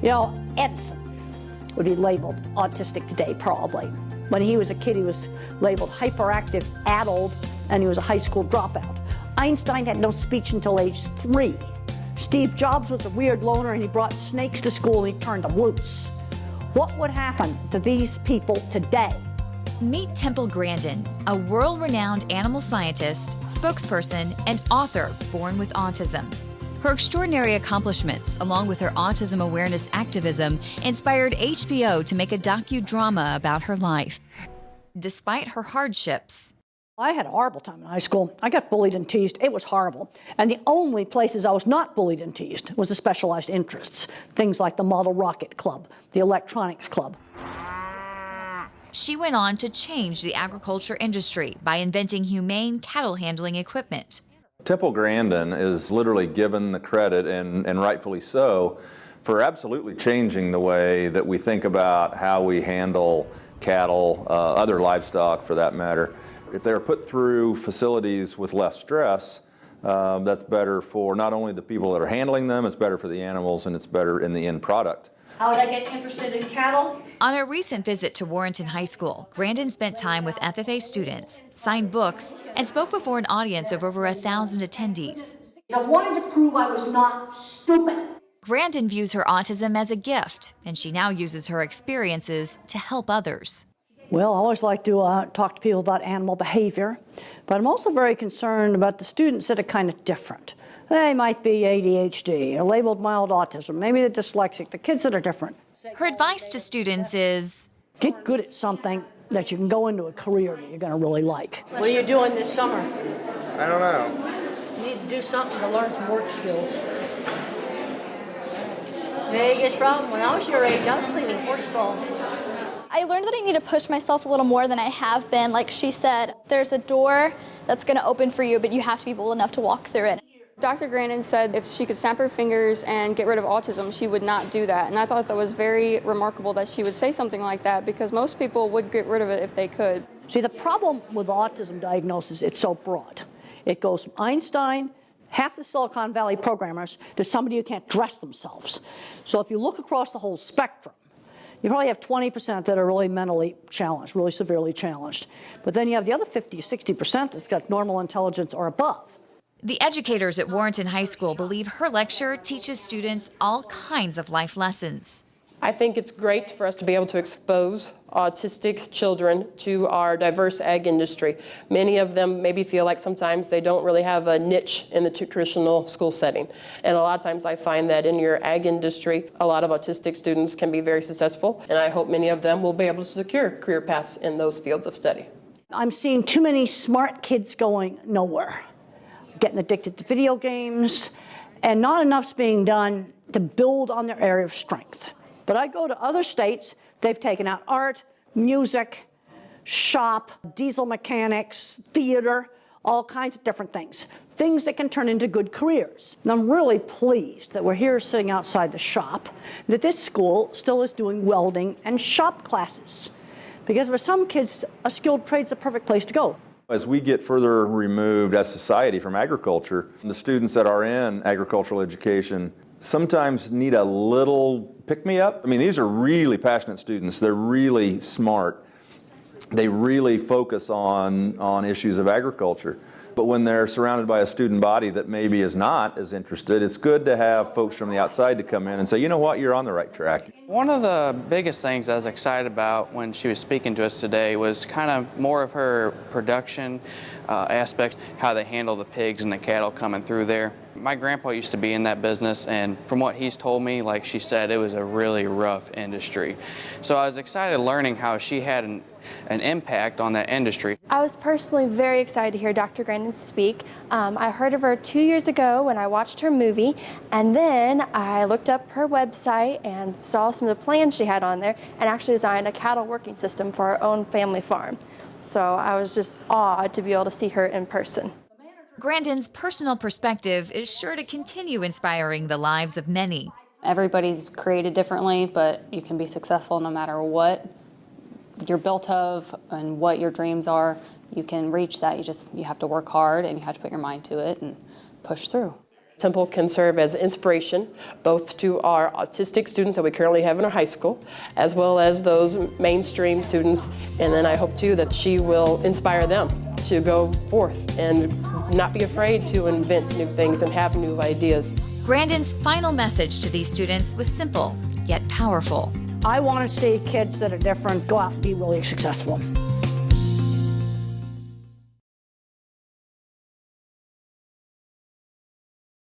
You know, Edison would be labeled autistic today, probably. When he was a kid, he was labeled hyperactive, addled, and he was a high school dropout. Einstein had no speech until age 3. Steve Jobs was a weird loner, and he brought snakes to school and he turned them loose. What would happen to these people today? Meet Temple Grandin, a world-renowned animal scientist, spokesperson, and author born with autism. Her extraordinary accomplishments, along with her autism awareness activism, inspired HBO to make a docudrama about her life. Despite her hardships, I had a horrible time in high school. I got bullied and teased. It was horrible. And the only places I was not bullied and teased was the specialized interests, things like the Model Rocket Club, the Electronics Club. she went on to change the agriculture industry by inventing humane cattle handling equipment. Temple Grandin is literally given the credit, and rightfully so, for absolutely changing the way that we think about how we handle cattle, other livestock for that matter. If they're put through facilities with less stress, that's better for not only the people that are handling them, it's better for the animals, and it's better in the end product. How did I get interested in cattle? On a recent visit to Warrenton High School, Grandin spent time with FFA students, signed books, and spoke before an audience of over 1,000 attendees. I wanted to prove I was not stupid. Grandin views her autism as a gift, and she now uses her experiences to help others. Well, I always like to talk to people about animal behavior, but I'm also very concerned about the students that are kind of different. They might be ADHD or labeled mild autism, maybe they're dyslexic, the kids that are different. Her advice to students is, get good at something that you can go into a career that you're going to really like. What are you doing this summer? I don't know. You need to do something to learn some work skills. Biggest problem, when I was your age, I was cleaning horse stalls. I learned that I need to push myself a little more than I have been. Like she said, there's a door that's going to open for you, but you have to be bold enough to walk through it. Dr. Grandin said if she could snap her fingers and get rid of autism, she would not do that. And I thought that was very remarkable that she would say something like that, because most people would get rid of it if they could. See, the problem with autism diagnosis, it's so broad. It goes from Einstein, half the Silicon Valley programmers, to somebody who can't dress themselves. So if you look across the whole spectrum, you probably have 20% that are really mentally challenged, really severely challenged. But then you have the other 50, 60% that's got normal intelligence or above. the educators at Warrenton High School believe her lecture teaches students all kinds of life lessons. I think it's great for us to be able to expose autistic children to our diverse ag industry. Many of them maybe feel like sometimes they don't really have a niche in the traditional school setting. And a lot of times I find that in your ag industry, a lot of autistic students can be very successful, and I hope many of them will be able to secure career paths in those fields of study. I'm seeing too many smart kids going nowhere, getting addicted to video games, and not enough's being done to build on their area of strength. But I go to other states, they've taken out art, music, shop, diesel mechanics, theater, all kinds of different things. Things that can turn into good careers. And I'm really pleased that we're here sitting outside the shop, that this school still is doing welding and shop classes. Because for some kids, a skilled trade's the perfect place to go. As we get further removed as society from agriculture, the students that are in agricultural education sometimes need a little pick-me-up. I mean, these are really passionate students. They're really smart. They really focus on issues of agriculture. But when they're surrounded by a student body that maybe is not as interested, it's good to have folks from the outside to come in and say, you know what, you're on the right track. One of the biggest things I was excited about when she was speaking to us today was kind of more of her production aspect, how they handle the pigs and the cattle coming through there. My grandpa used to be in that business, and from what he's told me, like she said, it was a really rough industry. So I was excited learning how she had an impact on that industry. I was personally very excited to hear Dr. Grandin speak. I heard of her 2 years ago when I watched her movie, and then I looked up her website and saw some of the plans she had on there, and actually designed a cattle working system for our own family farm. So I was just awed to be able to see her in person. Grandin's personal perspective is sure to continue inspiring the lives of many. Everybody's created differently, but you can be successful no matter what you're built of and what your dreams are. You can reach that. You have to work hard, and you have to put your mind to it and push through. Temple can serve as inspiration both to our autistic students that we currently have in our high school, as well as those mainstream students. And then I hope too that she will inspire them to go forth and not be afraid to invent new things and have new ideas. Grandin's final message to these students was simple, yet powerful. I want to see kids that are different go out and be really successful.